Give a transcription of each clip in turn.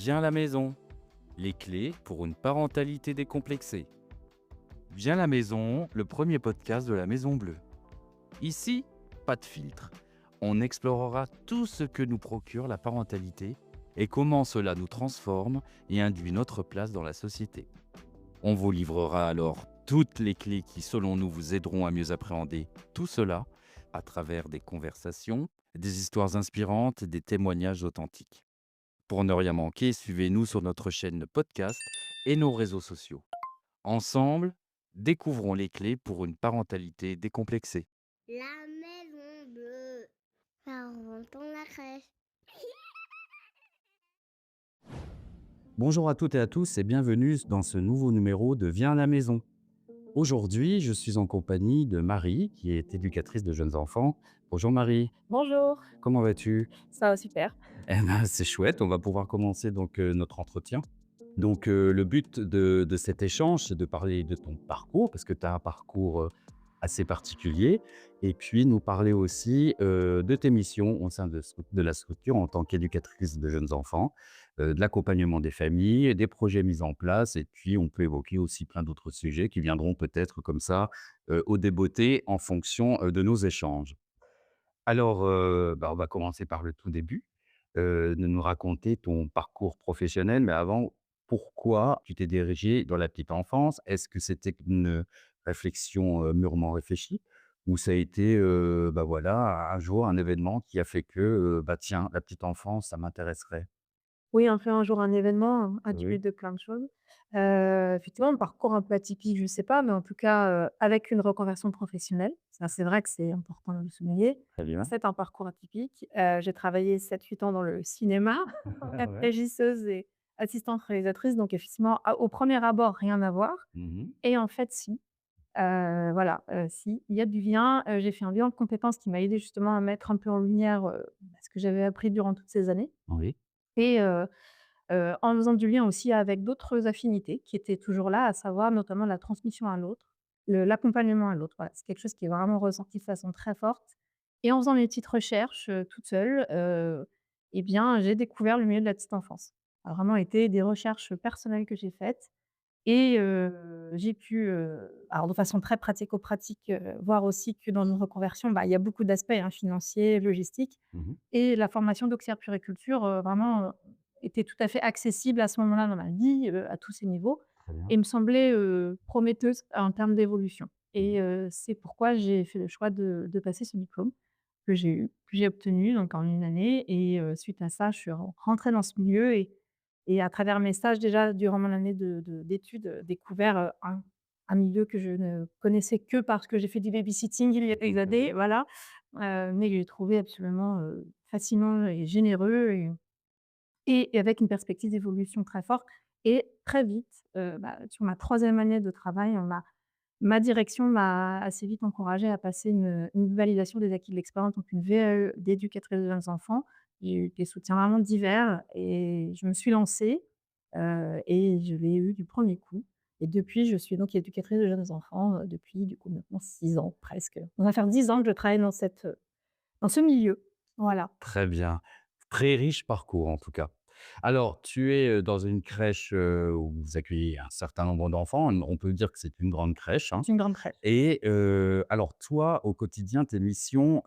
Viens à la maison. Les clés pour une parentalité décomplexée. Viens à la maison, le premier podcast de la Maison Bleue. Ici, pas de filtre. On explorera tout ce que nous procure la parentalité et comment cela nous transforme et induit notre place dans la société. On vous livrera alors toutes les clés qui, selon nous, vous aideront à mieux appréhender tout cela à travers des conversations, des histoires inspirantes et des témoignages authentiques. Pour ne rien manquer, suivez-nous sur notre chaîne de podcast et nos réseaux sociaux. Ensemble, découvrons les clés pour une parentalité décomplexée. La Maison Bleue. Ça rentre dans la crèche. Bonjour à toutes et à tous et bienvenue dans ce nouveau numéro de Viens à la maison. Aujourd'hui, je suis en compagnie de Marie, qui est éducatrice de jeunes enfants. Bonjour Marie, Bonjour, comment vas-tu? ça va super. C'est chouette, on va pouvoir commencer notre entretien. Le but de cet échange, c'est de parler de ton parcours, parce que tu as un parcours assez particulier, et puis nous parler aussi de tes missions au sein de la structure en tant qu'éducatrice de jeunes enfants, de l'accompagnement des familles, des projets mis en place, et puis on peut évoquer aussi plein d'autres sujets qui viendront peut-être comme ça au débeauté en fonction de nos échanges. Alors, on va commencer par le tout début, de nous raconter ton parcours professionnel. Mais avant, pourquoi tu t'es dirigé dans la petite enfance? Est-ce que c'était une réflexion, mûrement réfléchie ou ça a été, voilà, un jour, un événement qui a fait que, tiens, la petite enfance, ça m'intéresserait? Oui, en fait, un jour, un événement a dû Oui. de plein de choses. Effectivement, un parcours un peu atypique, je sais pas, mais en tout cas, avec une reconversion professionnelle. Ça, c'est vrai que c'est important de le souligner. Très bien. C'est un parcours atypique. J'ai travaillé 7-8 ans dans le cinéma, en tant que Ouais. régisseuse et assistante réalisatrice, donc effectivement, au premier abord, rien à voir Mmh. et en fait, si. Voilà, si, il y a du lien. J'ai fait un bilan de compétences qui m'a aidée justement à mettre un peu en lumière, ce que j'avais appris durant toutes ces années Oui. et en faisant du lien aussi avec d'autres affinités qui étaient toujours là, à savoir notamment la transmission à l'autre, l'accompagnement à l'autre. Voilà, c'est quelque chose qui est vraiment ressenti de façon très forte et en faisant mes petites recherches, toute seule, et bien, j'ai découvert le milieu de la petite enfance. Ça a vraiment été des recherches personnelles que j'ai faites et j'ai pu, alors de façon très pratico-pratique, voir aussi que dans une reconversion, il y a beaucoup d'aspects, hein, financiers, logistiques Mmh. et la formation d'auxiliaire puériculture, vraiment, était tout à fait accessible à ce moment-là dans ma vie, à tous ces niveaux Très bien. et me semblait, prometteuse en termes d'évolution Mmh. et c'est pourquoi j'ai fait le choix de passer ce diplôme que j'ai obtenu donc en une année et suite à ça, je suis rentrée dans ce milieu et à travers mes stages déjà durant mon année d'études, découvert, un milieu que je ne connaissais que parce que j'ai fait du babysitting il y a des OK. années, voilà, mais que j'ai trouvé absolument, fascinant et généreux et avec une perspective d'évolution très forte et très vite, sur ma troisième année de travail, ma direction m'a assez vite encouragée à passer une validation des acquis de l'expérience, donc une VAE d'éducatrice de jeunes enfants. J'ai eu des soutiens vraiment divers et je me suis lancée, et je l'ai eu du premier coup et depuis, je suis donc éducatrice de jeunes enfants, depuis du coup maintenant 6 ans presque. Ça va faire 10 ans que je travaille dans ce milieu. Voilà. Très bien. Très riche parcours en tout cas. Alors, tu es, dans une crèche, où vous accueillez un certain nombre d'enfants. On peut dire que c'est une grande crèche, hein, C'est une grande crèche. et alors toi, au quotidien, tes missions,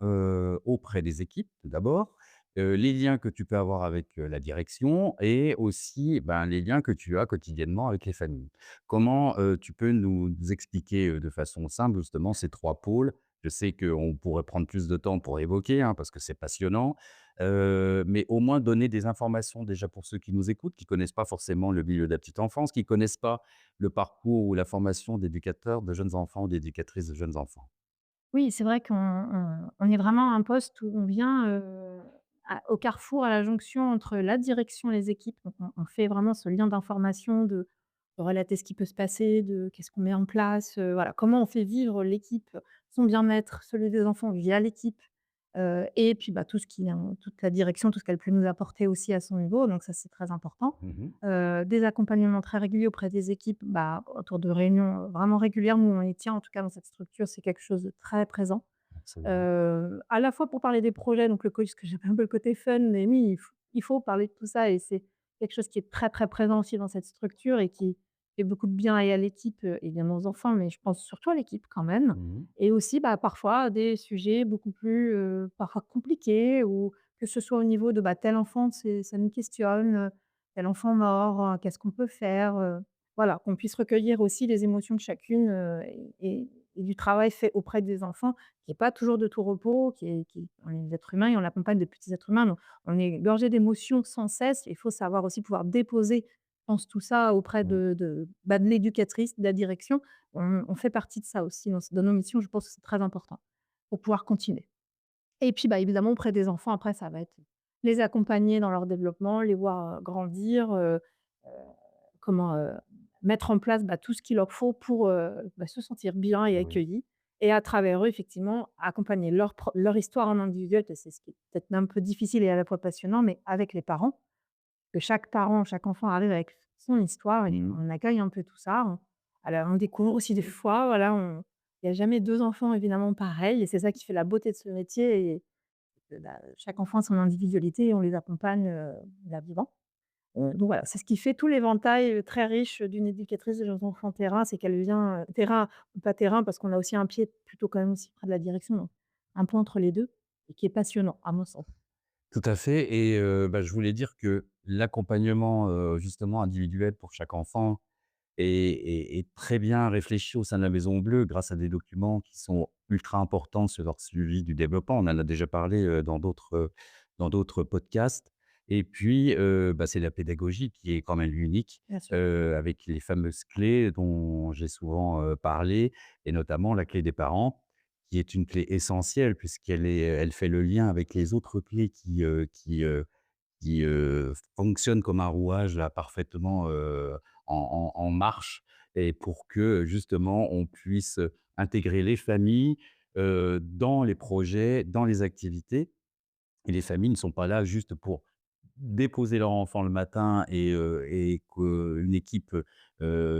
auprès des équipes, tout d'abord, les liens que tu peux avoir avec, la direction et aussi, les liens que tu as quotidiennement avec les familles. Comment, tu peux nous expliquer, de façon simple, justement, ces 3 pôles? Je sais qu'on pourrait prendre plus de temps pour évoquer, hein, parce que c'est passionnant, mais au moins donner des informations déjà pour ceux qui nous écoutent, qui connaissent pas forcément le milieu de la petite enfance, qui connaissent pas le parcours ou la formation d'éducateur de jeunes enfants ou d'éducatrice de jeunes enfants. Oui, c'est vrai qu'on est vraiment à un poste où on vient, au carrefour, à la jonction entre la direction et les équipes. Donc on fait vraiment ce lien d'information, de relater ce qui peut se passer, de qu'est-ce qu'on met en place, voilà, comment on fait vivre l'équipe, son bien-être, celui des enfants via l'équipe, et puis, tout ce qui est toute la direction, tout ce qu'elle peut nous apporter aussi à son niveau, donc ça, c'est très important. Mmh. Des accompagnements très réguliers auprès des équipes, autour de réunions, vraiment régulières. Nous, on y tient, en tout cas dans cette structure, c'est quelque chose de très présent. Absolument. À la fois pour parler des projets, donc le coach, parce que j'aime un peu le côté fun, mais oui, il faut parler de tout ça et quelque chose qui est très, très présent aussi dans cette structure et qui fait beaucoup de bien et à l'équipe, et bien aux enfants, mais je pense surtout à l'équipe quand même. Mmh. Et aussi, bah, parfois des sujets beaucoup plus, parfois compliqués ou que ce soit au niveau de, bah, tel enfant, ça nous questionne, tel enfant mort, qu'est-ce qu'on peut faire? Voilà, qu'on puisse recueillir aussi les émotions de chacune, et du travail fait auprès des enfants qui est pas toujours de tout repos, qui on est des êtres humains et on accompagne de petits êtres humains, donc on est gorgé d'émotions sans cesse. Il faut savoir aussi pouvoir déposer, je pense, tout ça auprès Oui. de l'éducatrice, de la direction. On fait partie de ça aussi dans nos missions, je pense que c'est très important pour pouvoir continuer. Et puis, bah, évidemment, auprès des enfants, après, ça va être les accompagner dans leur développement, les voir, grandir, heu, comment, mettre en place, bah, tout ce qu'il leur faut pour, bah, se sentir bien et Oui. accueillis et à travers eux, effectivement, accompagner leur histoire en individuel, c'est ce qui est peut-être un peu difficile et à la fois passionnant, mais avec les parents, que chaque parent, chaque enfant arrive avec son histoire et Mmh. on accueille un peu tout ça. Alors on découvre aussi des fois, voilà, il y a jamais 2 enfants évidemment pareils et c'est ça qui fait la beauté de ce métier et que, bah, chaque enfant a son individualité et on les accompagne, la vivant. Donc voilà, c'est ce qui fait tout l'éventail, très riche d'une éducatrice de jeunes enfants terrain, c'est qu'elle vient, terrain ou pas terrain parce qu'on a aussi un pied plutôt quand même aussi près de la direction, donc un pont entre les 2 et qui est passionnant à mon sens. Tout à fait et bah, je voulais dire que l'accompagnement, justement individuel pour chaque enfant est très bien réfléchi au sein de la Maison Bleue grâce à des documents qui sont ultra importants sur leur suivi du développement. On en a déjà parlé, dans d'autres podcasts et puis, bah, c'est la pédagogie qui est quand même unique, Bien sûr. avec les fameuses clés dont j'ai souvent, parlé et notamment la clé des parents qui est une clé essentielle elle fait le lien avec les autres clés qui fonctionne comme un rouage là parfaitement, en marche et pour que justement on puisse, intégrer les familles, dans les projets, dans les activités et les familles ne sont pas là juste pour déposer leur enfant le matin et qu'une équipe,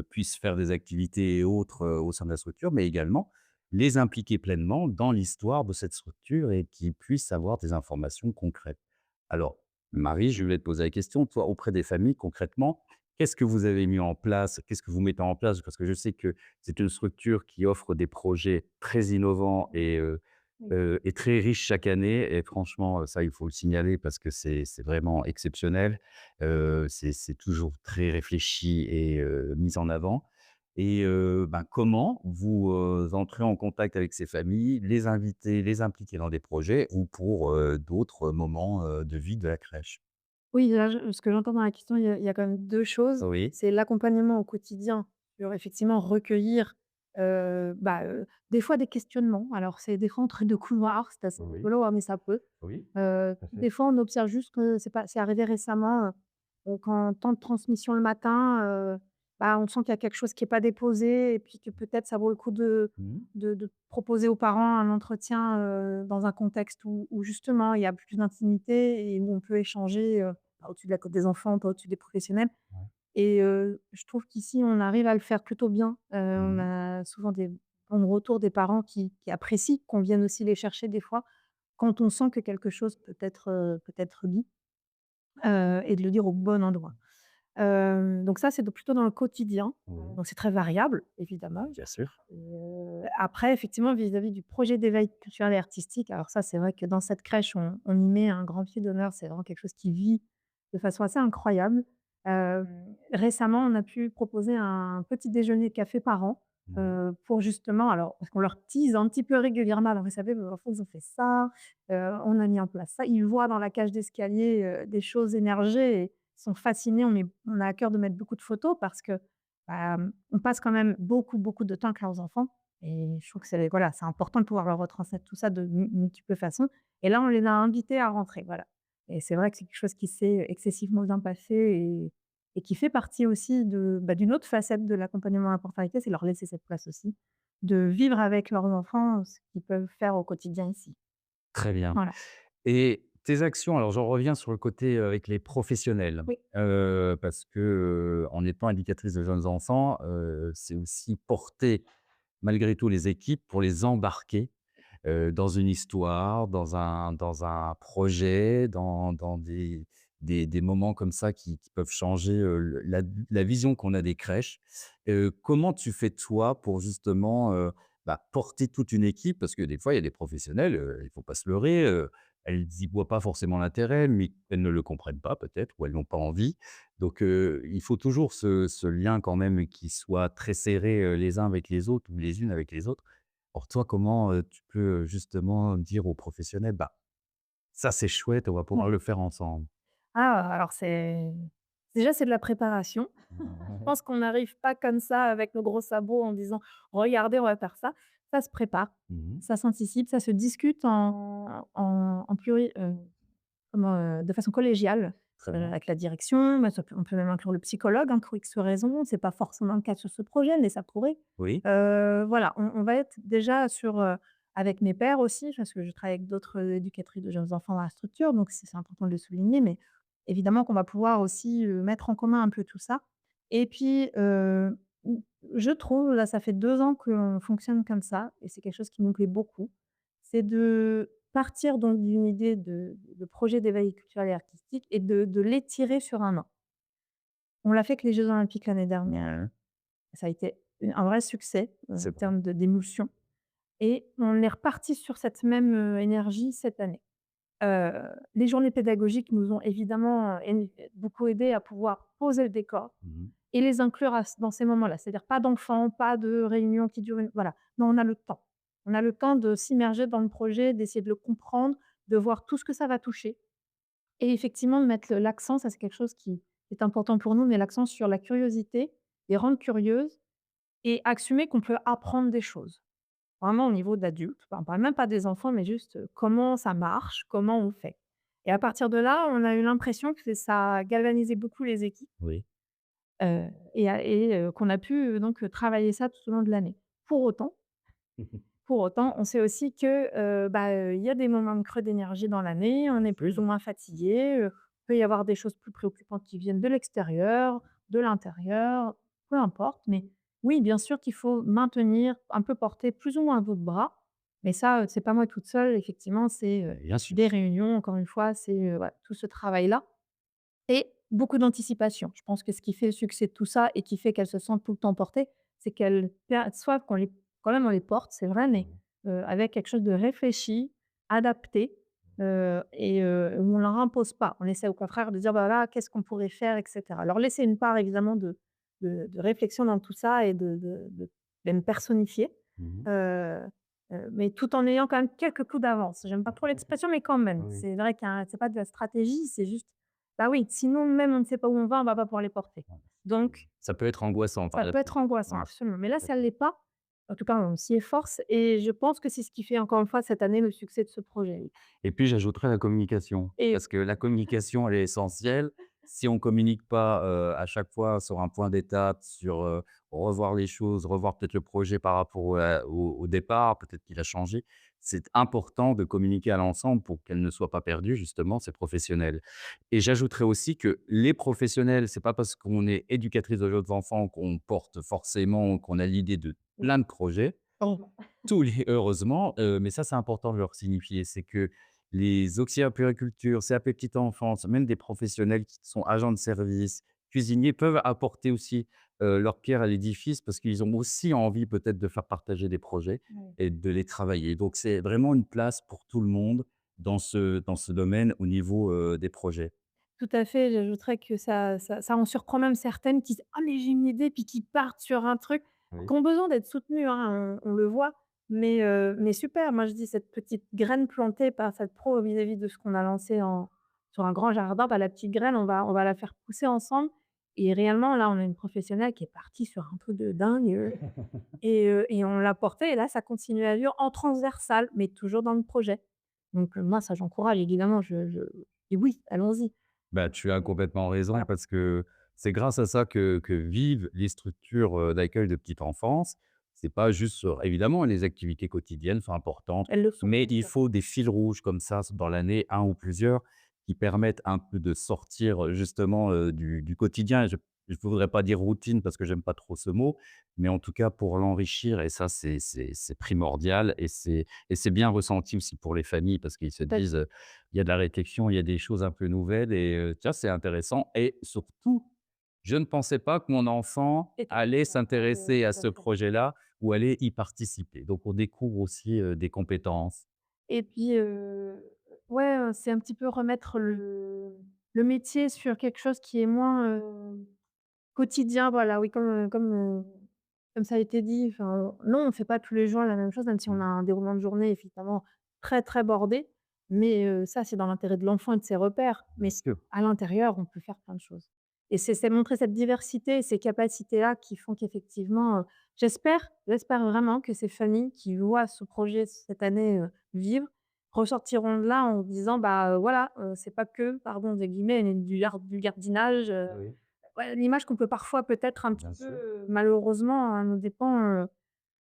puisse faire des activités et autres, au sein de la structure, mais également les impliquer pleinement dans l'histoire de cette structure et qu'ils puissent avoir des informations concrètes. Alors, Marie, je voulais te poser la question, toi, auprès des familles, concrètement, qu'est-ce que vous avez mis en place? Qu'est-ce que vous mettez en place? Parce que je sais que c'est une structure qui offre des projets très innovants Oui. et très riches chaque année et franchement, ça, il faut le signaler parce que c'est vraiment exceptionnel. C'est toujours très réfléchi et mis en avant et ben, comment vous, entrez en contact avec ces familles, les inviter, les impliquer dans des projets ou pour, d'autres moments, de vie de la crèche? Oui, là, je ce que j'entends dans la question, il y a quand même 2 choses. Oui, C'est l'accompagnement au quotidien sur effectivement recueillir, bah, des fois des questionnements. Alors c'est des fois entre 2 couloirs, c'est assez oui, rigolo, hein, mais ça peut. oui, tout à fait. Des fois on observe juste que c'est arrivé récemment, qu'en temps de transmission le matin, bah, on sent qu'il y a quelque chose qui est pas déposé et puis que peut-être ça vaut le coup Mmh. de proposer aux parents un entretien, dans un contexte où justement il y a plus d'intimité et où on peut échanger, pas au-dessus de la côte des enfants, pas au-dessus des professionnels Ouais. et je trouve qu'ici on arrive à le faire plutôt bien. On Mmh. a souvent des bons retours des parents qui apprécient qu'on vienne aussi les chercher des fois, quand on sent que quelque chose peut être dit, et de le dire au bon endroit. Donc ça, c'est plutôt dans le quotidien, Oui, donc c'est très variable évidemment. bien sûr. Après effectivement vis-à-vis du projet d'éveil culturel et artistique, alors ça, c'est vrai que dans cette crèche, on y met un grand pied d'honneur, c'est vraiment quelque chose qui vit de façon assez incroyable. Récemment, on a pu proposer un petit déjeuner café par an, Oui. pour justement alors parce qu'on leur tease un petit peu régulièrement: «Alors vous savez, vos enfants, ils ont fait ça, on a mis en place ça». Ils voient dans la cage d'escalier, des choses émerger et ils sont fascinés. On a à cœur de mettre beaucoup de photos parce que, bah, on passe quand même beaucoup, beaucoup de temps avec leurs enfants et je trouve que c'est voilà, c'est important de pouvoir leur retransmettre tout ça de multiples façons et là, on les a invités à rentrer, voilà et c'est vrai que c'est quelque chose qui s'est excessivement bien passé et qui fait partie aussi bah, d'une autre facette de l'accompagnement à la parentalité, c'est leur laisser cette place aussi, de vivre avec leurs enfants ce qu'ils peuvent faire au quotidien ici. Très bien. Voilà. Et tes actions, alors j'en reviens sur le côté, avec les professionnels, Oui. parce que, en étant éducatrice de jeunes enfants, c'est aussi porter malgré tout les équipes pour les embarquer, dans une histoire, dans un projet, dans des moments comme ça qui peuvent changer, la vision qu'on a des crèches. Comment tu fais toi pour justement, porter toute une équipe? Parce que des fois, il y a des professionnels, il faut pas se leurrer, elles y voient pas forcément l'intérêt, mais elles ne le comprennent pas peut-être ou elles n'ont pas envie. Donc, il faut toujours ce lien quand même qui soit très serré, les uns avec les autres ou les unes avec les autres. Alors toi, comment, tu peux, justement dire aux professionnels: «Bah, ça c'est chouette, on va pouvoir le faire ensemble»? Ah, alors c'est de la préparation. Je pense qu'on n'arrive pas comme ça avec nos gros sabots en disant: «Regardez, on va faire ça». Ça se prépare, Mmh. ça s'anticipe, ça se discute en de façon collégiale, Très bien. avec la direction, bah, ça peut on peut même inclure le psychologue, hein, pour X raison. C'est pas forcément le cas sur ce projet, mais ça pourrait. Oui. Voilà, on va être déjà avec mes pairs aussi, parce que je travaille avec d'autres éducatrices de jeunes enfants dans la structure, donc c'est important de le souligner, mais évidemment qu'on va pouvoir aussi, mettre en commun un peu tout ça et puis, mmh, je trouve, là, ça fait 2 ans qu'on fonctionne comme ça et c'est quelque chose qui nous plaît beaucoup. C'est de partir donc d'une idée de projet d'éveil culturel et artistique et de l'étirer sur un an. On l'a fait avec les Jeux olympiques l'année dernière. Ouais, Ça a été un vrai succès, c'est en vrai. termes d'émulsion et on est reparti sur cette même, énergie cette année. Heu, les journées pédagogiques nous ont évidemment, beaucoup aidés à pouvoir poser le décor Mmh. et les inclure dans ces moments-là. C'est-à-dire pas d'enfants, pas de réunions qui durent voilà. Non, on a le temps. On a le temps de s'immerger dans le projet, d'essayer de le comprendre, de voir tout ce que ça va toucher et effectivement de mettre l'accent, ça c'est quelque chose qui est important pour nous, mais l'accent sur la curiosité, les rendre curieuses et assumer qu'on peut apprendre des choses. Vraiment au niveau d'adultes, enfin, on parle même pas des enfants, mais juste, comment ça marche, comment on fait et à partir de là, on a eu l'impression que ça a galvanisé beaucoup les équipes, Oui. qu'on a pu, travailler ça tout au long de l'année. Pour autant pour autant, on sait aussi que, il y a des moments de creux d'énergie dans l'année, on est plus ou moins fatigué, peut y avoir des choses plus préoccupantes qui viennent de l'extérieur, de l'intérieur, peu importe. Mais oui, bien sûr qu'il faut maintenir, un peu porter plus ou moins à bout de bras. Mais ça, c'est pas moi toute seule, effectivement, c'est, Bien sûr. des réunions, encore une fois, c'est, voilà, tout ce travail-là et beaucoup d'anticipation. Je pense que ce qui fait le succès de tout ça et qui fait qu'elles se sentent tout le temps portées, c'est qu'elles perçoivent qu'on les quand même on les porte, c'est vrai, mais avec quelque chose de réfléchi, adapté, où on leur impose pas. On essaie au contraire de dire: «Bah, là, qu'est-ce qu'on pourrait faire?» et cetera. Leur laisser une part évidemment de réflexion dans tout ça et de même personnifier, Mmh. heu mais tout en ayant quand même quelques coups d'avance. J'aime pas trop l'expression, mais quand même. Oui. C'est vrai qu'il c'est pas de la stratégie, c'est juste bah oui, sinon même on ne sait pas où on va pas pouvoir les porter. Donc Ça peut être angoissant par ça la peut suite. être angoissant, Ouais. absolument. Mais là, ça ne l'est pas. En tout cas, on s'y efforce et je pense que c'est ce qui fait encore une fois cette année le succès de ce projet, oui. Et puis j'ajouterais la communication, Et parce que la communication, elle est essentielle. Si on communique pas, à chaque fois sur un point d'étape, sur, revoir les choses, revoir peut-être le projet par rapport au départ, peut-être qu'il a changé. C'est important de communiquer à l'ensemble pour qu'elle ne soit pas perdue justement, ces professionnels. Et j'ajouterais aussi que les professionnels, c'est pas parce qu'on est éducatrice de jeunes enfants qu'on porte forcément qu'on a l'idée de plein de projets. heureusement. Tous les heureusement, mais ça, c'est important de leur signifier. C'est que les auxiliaires puériculture, CAP petite enfance, même des professionnels qui sont agents de service, cuisiniers, peuvent apporter aussi, leur pierre à l'édifice parce qu'ils ont aussi envie peut-être de faire partager des projets Ouais. et de les travailler. Donc c'est vraiment une place pour tout le monde dans ce domaine au niveau, des projets. Tout à fait, j'ajouterais que ça en surprend même certaines qui disent: «Ah mais j'ai une idée», puis qui partent sur un truc, Oui. qui ont besoin d'être soutenues, hein, on le voit, mais super. Moi, je dis cette petite graine plantée par cette pro vis-à-vis de ce qu'on a lancé sur un grand jardin, bah, la petite graine, on va la faire pousser ensemble et réellement, là, on a une professionnelle qui est partie sur un truc de dingue, et on l'a porté et là, ça continue à vivre en transversal, mais toujours dans le projet. Donc moi, ça, j'encourage évidemment, je dis: «Oui, allons-y». Bah, tu as complètement raison Voilà. parce que c'est grâce à ça que vivent les structures, d'accueil de petite enfance. C'est pas juste évidemment, les activités quotidiennes sont importantes, Elles le sont, mais bien il sûr. faut des fils rouges comme ça dans l'année, un ou plusieurs, qui permettent un peu de sortir, justement, du quotidien. je ne voudrais pas dire routine parce que j'aime pas trop ce mot, mais en tout cas pour l'enrichir et ça c'est primordial et c'est bien ressenti aussi pour les familles parce qu'ils se Tout à fait. disent, il y a de la réflexion, il y a des choses un peu nouvelles et tiens, c'est intéressant et surtout, je ne pensais pas que mon enfant Et allait s'intéresser à tout à ce fait. projet-là ou allait y participer. Donc on découvre aussi, des compétences. Et puis, ouais, c'est un petit peu remettre le métier sur quelque chose qui est moins, quotidien, voilà, oui, comme ça a été dit, enfin, non, on ne fait pas tous les jours la même chose, même si on a Mmh. un déroulement de journée évidemment très, très bordé. Mais, ça, c'est dans l'intérêt de l'enfant et de ses repères. Mais Bien s sûr. à l'intérieur, on peut faire plein de choses. Et c'est montrer cette diversité et ces capacités-là qui font qu'effectivement, j'espère vraiment que ces familles qui voient ce projet cette année, vivre, ressortiront de là en se disant: «Bah, voilà, c'est pas que, pardon des guillemets, du gardinage», Oui, ouais, l'image qu'on peut parfois peut-être un petit bien peu, sûr. malheureusement à nos dépens,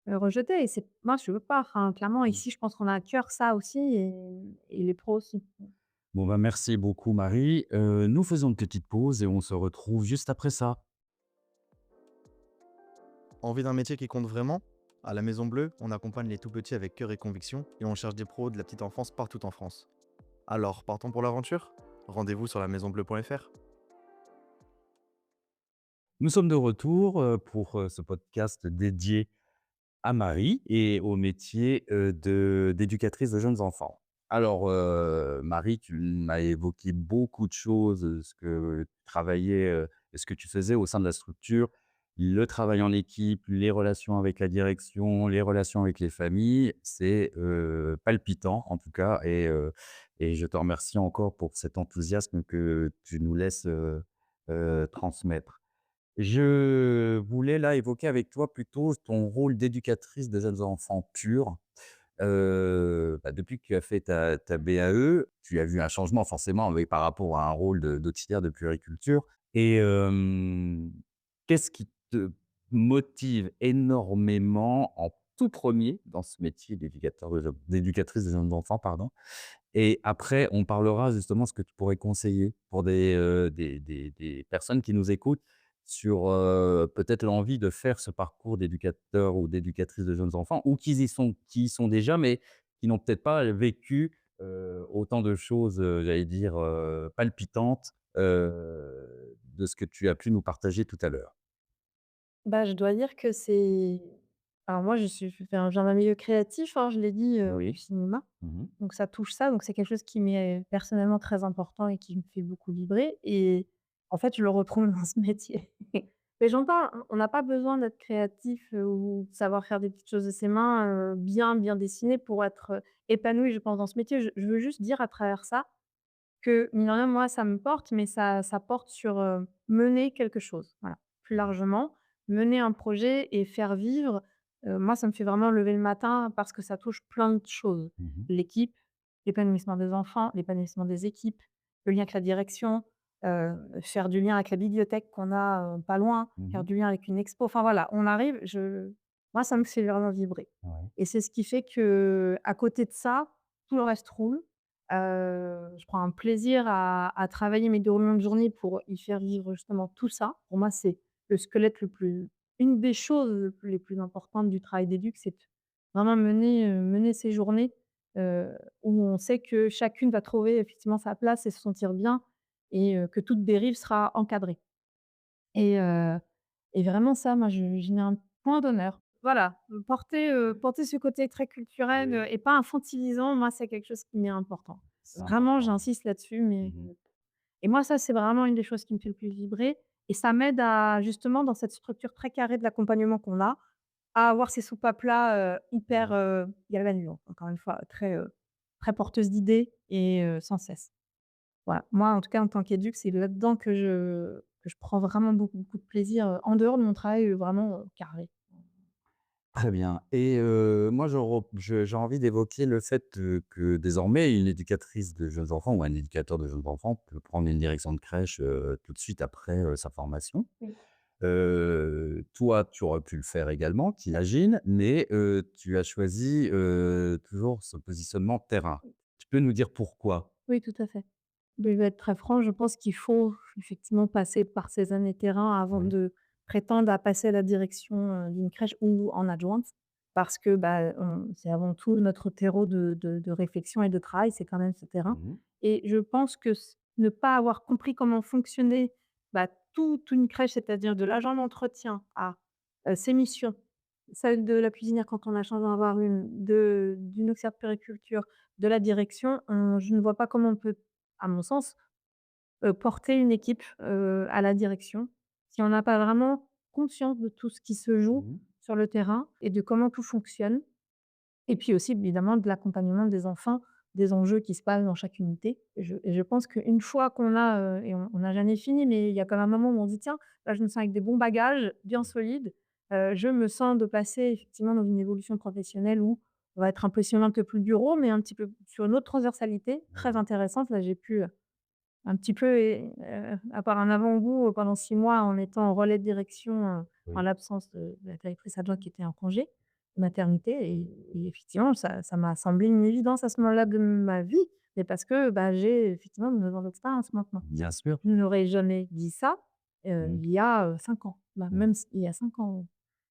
rejeter et c'est moi je veux pas, enfin clairement Mmh. ici je pense qu'on a à cœur ça aussi et les pros aussi. Bon, bah, merci beaucoup Marie. Nous faisons une petite pause et on se retrouve juste après ça. Envie d'un métier qui compte vraiment? À la Maison Bleue, on accompagne les tout petits avec cœur et conviction et on cherche des pros de la petite enfance partout en France. Alors, partons pour l'aventure? Rendez-vous sur lamaisonbleue.fr. Nous sommes de retour, pour, ce podcast dédié à Marie et au métier, d'éducatrice de jeunes enfants. Alors, Marie, tu m'as évoqué beaucoup de choses, ce que tu travaillais, et ce que tu faisais au sein de la structure. Le travail en équipe, les relations avec la direction, les relations avec les familles, c'est, palpitant en tout cas et je te remercie encore pour cet enthousiasme que tu nous laisses, transmettre. Je voulais là évoquer avec toi plutôt ton rôle d'éducatrice de jeunes enfants purs. Bah, depuis que tu as fait ta BAE, tu as vu un changement forcément avec par rapport à un rôle d'auxiliaire de puériculture et qu'est-ce qui te motive énormément en tout premier dans ce métier d'éducatrice de jeunes enfants, pardon? Et après, on parlera justement ce que tu pourrais conseiller pour des personnes qui nous écoutent sur, peut-être l'envie de faire ce parcours d'éducateur ou d'éducatrice de jeunes enfants ou qui y sont déjà, mais qui n'ont peut-être pas vécu, autant de choses, j'allais dire, palpitantes, de ce que tu as pu nous partager tout à l'heure. Bah, je dois dire que c'est alors moi je viens d'un milieu créatif, hein, je l'ai dit, du Oui. cinéma, Mmh. donc ça touche ça, donc c'est quelque chose qui m'est personnellement très important et qui me fait beaucoup vibrer et en fait, je le retrouve dans ce métier. Mais j'entends, on n'a pas besoin d'être créatif, ou de savoir faire des petites choses de ses mains, bien dessinées pour être, épanoui, je pense, dans ce métier. Je veux juste dire à travers ça que, mine de rien, moi, ça me porte, mais ça porte sur, mener quelque chose, voilà. Plus largement, mener un projet et faire vivre, moi, ça me fait vraiment lever le matin parce que ça touche plein de choses. Mmh. L'équipe, l'épanouissement des enfants, l'épanouissement des équipes, le lien avec la direction, faire du lien avec la bibliothèque qu'on a, pas loin, faire Mmh. du lien avec une expo. Enfin voilà, on arrive, je moi, ça me fait vraiment vibrer Ouais. et c'est ce qui fait que à côté de ça, tout le reste roule. Je prends un plaisir à travailler mes déroulements de journée pour y faire vivre justement tout ça. Pour moi, c'est le squelette le plus une des choses les plus importantes du travail d'éduc, c'est de vraiment mener ces journées, heu, où on sait que chacune va trouver effectivement sa place et se sentir bien et que toute dérive sera encadrée et vraiment ça, moi, je j'y mets un point d'honneur. Voilà, porter ce côté très culturel, Oui, et pas infantilisant, moi, c'est quelque chose qui m'est important. c'est Vraiment, important. j'insiste là-dessus, mais Mmh. et moi, ça, c'est vraiment une des choses qui me fait le plus vibrer et ça m'aide à justement, dans cette structure très carrée de l'accompagnement qu'on a, à avoir ces soupapes-là, hyper, Mmh. galvanisantes, encore une fois, très porteuses d'idées et sans cesse. Voilà, moi, en tout cas, en tant qu'éduc, c'est là-dedans que je prends vraiment beaucoup de plaisir, en dehors de mon travail, vraiment, carré. Très bien et moi j'ai envie d'évoquer le fait, que désormais une éducatrice de jeunes enfants ou un éducateur de jeunes enfants peut prendre une direction de crèche, tout de suite après, sa formation. Oui. Toi, tu aurais pu le faire également, j'imagine, mais tu as choisi, toujours ce positionnement terrain. Tu peux nous dire pourquoi? Oui, tout à fait. Je vais être très franche, je pense qu'il faut effectivement passer par ces années terrain avant Oui. de prétendre à passer à la direction, d'une crèche ou en adjointe. Parce que, bah, c'est avant tout notre terreau de réflexion et de travail, c'est quand même ce terrain. Mmh. Et je pense que ne pas avoir compris comment fonctionnait, bah, toute une crèche, c'est-à-dire de l'agent d'entretien à, ses missions, celle de la cuisinière quand on a la chance d'en avoir une, d'une auxiliaire de puériculture, de la direction, je ne vois pas comment on peut, à mon sens, porter une équipe, à la direction, si on n'a pas vraiment conscience de tout ce qui se joue Mmh. sur le terrain et de comment tout fonctionne. Et puis aussi, évidemment, de l'accompagnement des enfants, des enjeux qui se passent dans chaque unité. Et je pense qu'une fois qu'on a, et on n'a jamais fini, mais il y a quand même un moment où on se dit: «Tiens, là, je me sens avec des bons bagages, bien solides, je me sens de passer effectivement dans une évolution professionnelle où on va être un peu sur un peu plus bureau, mais un petit peu sur une autre transversalité très Oui, intéressante». Là, j'ai pu, un petit peu avoir un avant-goût, pendant 6 mois en étant en relais de direction, en oui. l'absence de la directrice adjointe qui était en congé maternité et effectivement ça m'a semblé une évidence à ce moment-là de ma vie, mais parce que, bah, j'ai effectivement 9 ans d'expérience maintenant. Bien sûr. Je n'aurais jamais dit ça, Mmh. il y a, 5 ans, bah, Mmh. même s il y a 5 ans.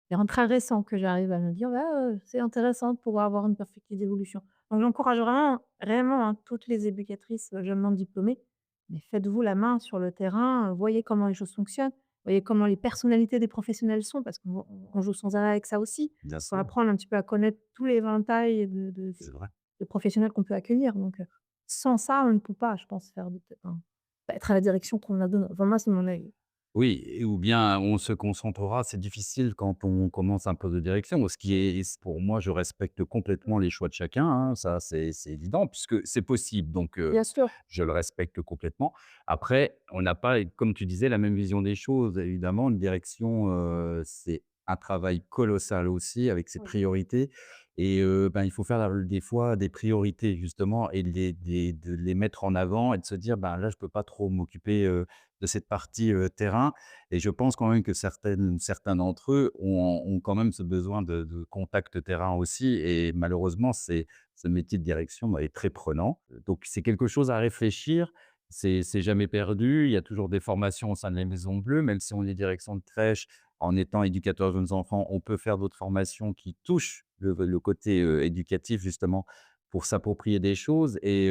C'est vraiment très récent que j'arrive à me dire: «Ouais, c'est intéressant de pouvoir avoir une perspective d'évolution». Donc j'encourage vraiment, réellement, hein, toutes les éducatrices, jeunement diplômées, mais faites-vous la main sur le terrain, voyez comment les choses fonctionnent, voyez comment les personnalités des professionnels sont, parce qu'on joue sans arrêt avec ça aussi. Bien Il faut sûr, apprendre un petit peu à connaître tous les éventails c'est vrai. de professionnels qu'on peut accueillir, donc sans ça, on ne peut pas, je pense, faire de enfin, être à la direction qu'on a donné. Enfin moi, c'est mon avis. Oui, et ou bien on se concentrera, c'est difficile quand on commence un poste de direction. Ce qui est pour moi, je respecte complètement les choix de chacun, hein, ça c'est évident puisque c'est possible donc Bien sûr. je le respecte complètement. Après, on n'a pas, comme tu disais, la même vision des choses. Évidemment, une direction, c'est un travail colossal aussi avec ses Oui. priorités et ben, il faut faire des fois des priorités justement et de les mettre en avant et de se dire: «Ben, là, je peux pas trop m'occuper, de cette partie, terrain» et je pense quand même que certains d'entre eux ont quand même ce besoin de contact terrain aussi et malheureusement, ce métier de direction, bah, est très prenant. Donc c'est quelque chose à réfléchir, c'est jamais perdu. Il y a toujours des formations au sein de la Maison Bleue, même si on est direction de crèche, en étant éducateur de jeunes enfants, on peut faire d'autres formations qui touchent le côté, éducatif justement pour s'approprier des choses et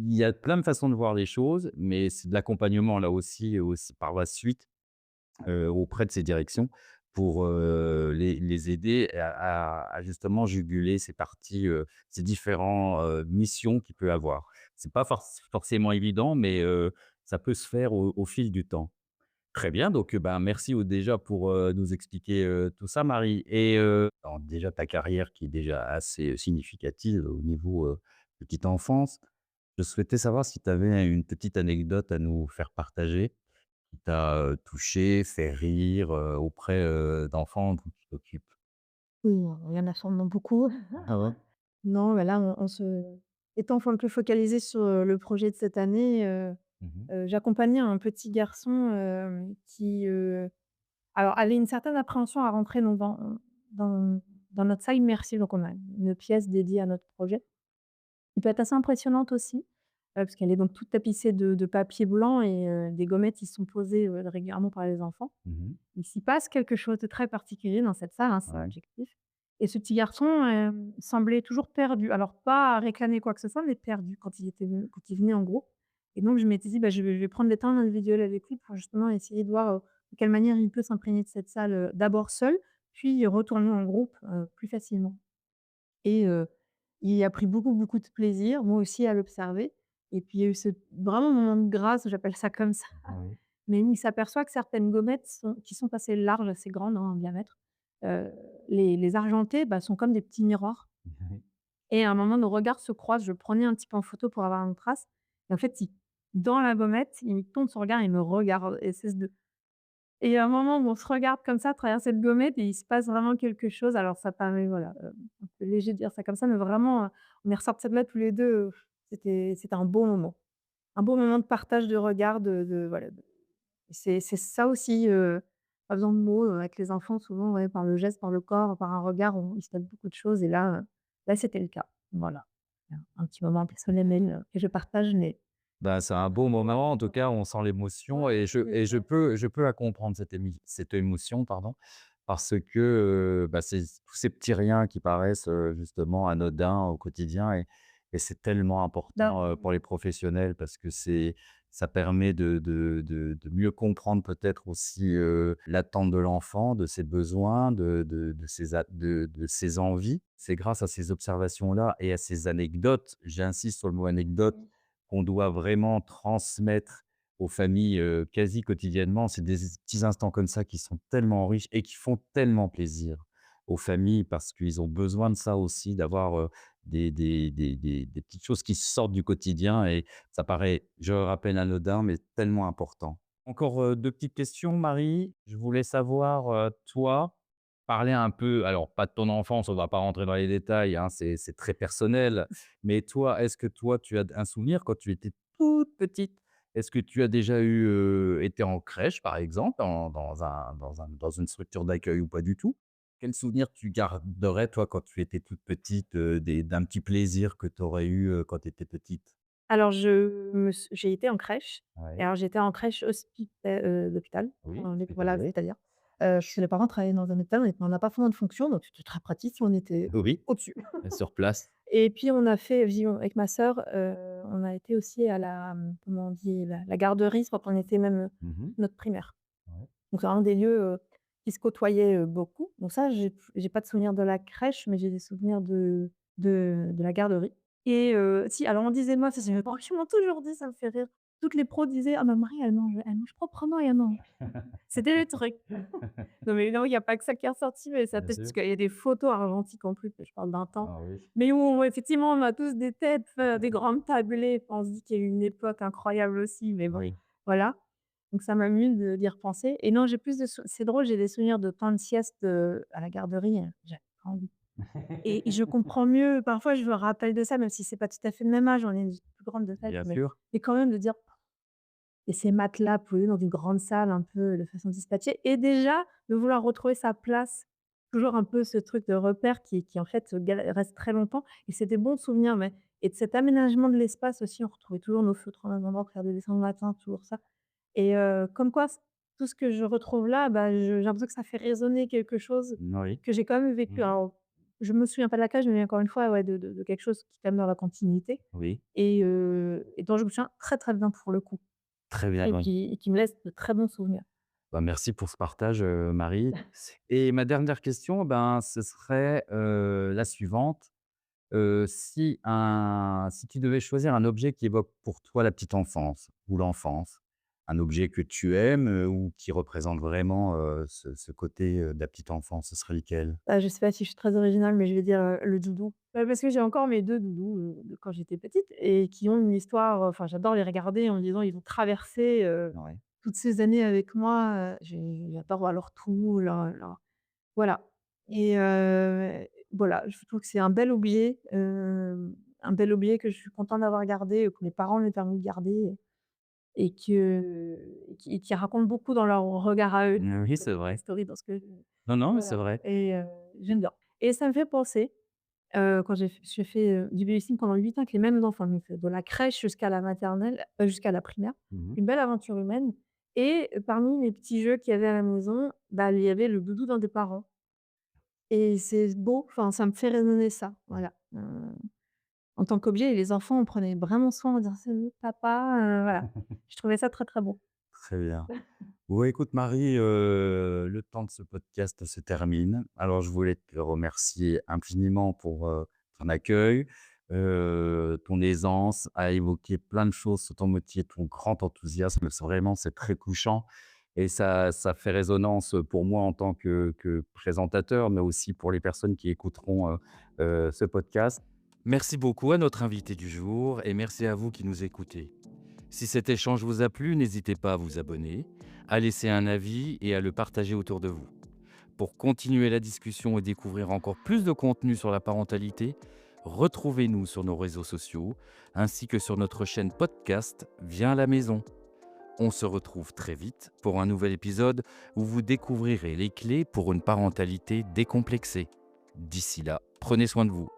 il y a plein de façons de voir les choses, mais c'est de l'accompagnement là aussi par la suite, auprès de ces directions pour, les aider à justement juguler ces parties, ces différents, missions qu'il peut avoir. C'est pas forcément évident, mais ça peut se faire au fil du temps. Très bien, donc ben, merci déjà pour, nous expliquer, tout ça Marie et alors déjà ta carrière qui est déjà assez significative au niveau, petite enfance. Je souhaitais savoir si tu avais une petite anecdote à nous faire partager, qui t'a, touché, fait rire, auprès, d'enfants dont tu t'occupes? Oui, il y en a sûrement beaucoup. Ah ouais? Non, bah, là, on se étant un peu focalisé sur, le projet de cette année, Mmh. j'accompagnais un petit garçon, qui, alors avait une certaine appréhension à rentrer donc dans notre salle immersive. Donc on a une pièce dédiée à notre projet, qui peut être assez impressionnante aussi, parce qu'elle est donc toute tapissée de papier blanc et des gommettes qui sont posées, régulièrement par les enfants. Mmh. Il s'y passe quelque chose de très particulier dans cette salle, hein, c'est Ouais. objectif. Et ce petit garçon, semblait toujours perdu. Alors pas à réclamer quoi que ce soit, mais perdu quand il venait en groupe. Et donc je m'étais dit: «Bah, je vais prendre des temps individuels avec lui pour justement essayer de voir, de quelle manière il peut s'imprégner de cette salle, d'abord seul, puis retourner en groupe, plus facilement». Et il y a pris beaucoup, beaucoup de plaisir, moi aussi à l'observer. Et puis il y a eu ce vraiment moment de grâce, j'appelle ça comme ça. Oui. Mais il s'aperçoit que certaines gommettes qui sont assez larges, assez grandes, hein, en diamètre, heu, les argentées, bah, sont comme des petits miroirs. Oui. Et à un moment, nos regards se croisent, je le prenais un petit peu en photo pour avoir une trace. Et en fait, il dans la gommette, il tourne son regard, il me regarde et c'est de et il y a un moment où on se regarde comme ça à travers cette gommette et il se passe vraiment quelque chose. Alors ça paraît, voilà, un peu léger de dire ça comme ça, mais vraiment, on est ressortis de là tous les 2. C'était un beau moment. Un beau moment de partage de regards, de voilà, c'est ça aussi, pas besoin de mots, avec les enfants souvent, ouais, par le geste, par le corps, par un regard, il se passe beaucoup de choses et là, là, c'était le cas. Voilà. Un petit moment un peu solennel, que je partage, mais Ben, c'est un beau moment, en tout cas, on sent l'émotion et je peux la comprendre cette émotion, pardon, parce que, bah, c'est tous ces petits riens qui paraissent, justement anodins au quotidien et c'est tellement Non. important, pour les professionnels parce que ça permet de mieux comprendre peut-être aussi, l'attente de l'enfant, de ses besoins, de ses envies. C'est grâce à ces observations-là et à ces anecdotes, j'insiste sur le mot anecdote, qu'on doit vraiment transmettre aux familles, quasi quotidiennement. C'est des petits instants comme ça qui sont tellement riches et qui font tellement plaisir aux familles parce qu'ils ont besoin de ça aussi, d'avoir, des petites choses qui sortent du quotidien et ça paraît, je le rappelle, anodin, mais tellement important. Encore, 2 petites questions, Marie. Je voulais savoir, toi, parler un peu alors pas de ton enfance, on ne va pas rentrer dans les détails, hein, c'est très personnel. Mais toi, est-ce que toi, tu as un souvenir quand tu étais toute petite? Est-ce que tu as déjà été en crèche, par exemple, dans une structure d'accueil ou pas du tout? Quel souvenir tu garderais, toi, quand tu étais toute petite, d'un petit plaisir que tu aurais eu, quand tu étais petite? Alors j'ai été en crèche et Ouais. alors j'étais en crèche d'hôpital, Oui, voilà, hospitalisée. c'est-à-dire, parce que les parents travaillaient dans un hôpital, on n'a pas vraiment de fonction, donc c'était très pratique si on était Oui, au-dessus. sur place. Et puis on a fait avec ma sœur, on a été aussi à comment on dit? La garderie, je crois qu'on était même, Mmh. notre primaire. Ouais. Donc c'est vraiment des lieux, qui se côtoyaient, beaucoup. Donc ça, j'ai pas de souvenir de la crèche, mais j'ai des souvenirs de la garderie. Et si, alors on disait moi, ça c'est mes parents qui m'ont toujours dit, ça me fait rire. Toutes les pros disaient: «Ah ma Marie, elle mange proprement et elle mange». C'était le truc. Non, mais non, il y a pas que ça qui est ressorti, mais ça Bien peut-être parce sûr. qu'il y a des photos argentiques en plus, je parle d'un temps. Ah oui. Mais où effectivement, on a tous des têtes, des grandes tablées. Enfin, on se dit qu'il y a eu une époque incroyable aussi, mais bon, Oui. voilà. Donc ça m'amuse d'y repenser et non, j'ai plus de c'est drôle, j'ai des souvenirs de temps de sieste, à la garderie, j'avais pas envie et je comprends mieux, parfois je me rappelle de ça, même si c'est pas tout à fait le même âge, on est plus grande de tête, Bien mais sûr. quand même de dire et ces matelas posés dans une grande salle un peu de façon dispatchée et déjà de vouloir retrouver sa place. Toujours un peu ce truc de repère qui en fait, reste très longtemps et c'est des bons souvenirs, mais et de cet aménagement de l'espace aussi, on retrouvait toujours nos feutres en même endroit pour faire des dessins le matin, toujours ça et comme quoi tout ce que je retrouve là, bah, j'ai l'impression que ça fait résonner quelque chose Oui. que j'ai quand même vécu. Mmh. Alors, je me souviens pas de la cage, mais encore une fois, ouais, de quelque chose qui est quand même dans la continuité Oui. et dont je me souviens très, très bien pour le coup. Très bien, Et oui. qui me laisse de très bons souvenirs. Bah, merci pour ce partage, Marie. Et ma dernière question, ben, ce serait, la suivante. Si tu devais choisir un objet qui évoque pour toi la petite enfance ou l'enfance, un objet que tu aimes, ou qui représente vraiment, ce côté, de la petite enfance, ce serait lequel? Je sais pas si je suis très originale, mais je vais dire, le doudou. Bah, parce que j'ai encore mes 2 doudous, de quand j'étais petite et qui ont une histoire, enfin j'adore les regarder en me disant: «Ils ont traversé, Ouais. toutes ces années avec moi», j'adore voir leur trou, voilà et voilà, je trouve que c'est un bel objet que je suis contente d'avoir gardé, que mes parents m'aient permis de garder et qui racontent beaucoup dans leur regard à eux, Oui, c'est Toy vrai. Story dans ce que Non, non, mais c'est voilà vrai. et j'aime bien et ça me fait penser, quand j'ai fait, du babysitting pendant 8 ans avec les mêmes enfants, donc de la crèche jusqu'à la maternelle, jusqu'à la primaire, Mmh. une belle aventure humaine et parmi les petits jeux qu'il y avait à la maison, bah, il y avait le doudou d'un des parents et c'est beau, enfin ça me fait résonner ça, voilà, en tant qu'objet et les enfants, on prenait vraiment soin, on disait: «C'est notre papa», voilà. Je trouvais ça très, très beau. Très bien. Bon, écoute Marie, le temps de ce podcast se termine. Alors je voulais te remercier infiniment pour, ton accueil, ton aisance à évoquer plein de choses sur ton métier, ton grand enthousiasme. C'est très touchant et ça fait résonance, pour moi en tant que présentateur, mais aussi pour les personnes qui écouteront, ce podcast. Merci beaucoup à notre invité du jour et merci à vous qui nous écoutez. Si cet échange vous a plu, n'hésitez pas à vous abonner, à laisser un avis et à le partager autour de vous. Pour continuer la discussion et découvrir encore plus de contenu sur la parentalité, retrouvez-nous sur nos réseaux sociaux ainsi que sur notre chaîne podcast Viens à la maison. On se retrouve très vite pour un nouvel épisode où vous découvrirez les clés pour une parentalité décomplexée. D'ici là, prenez soin de vous.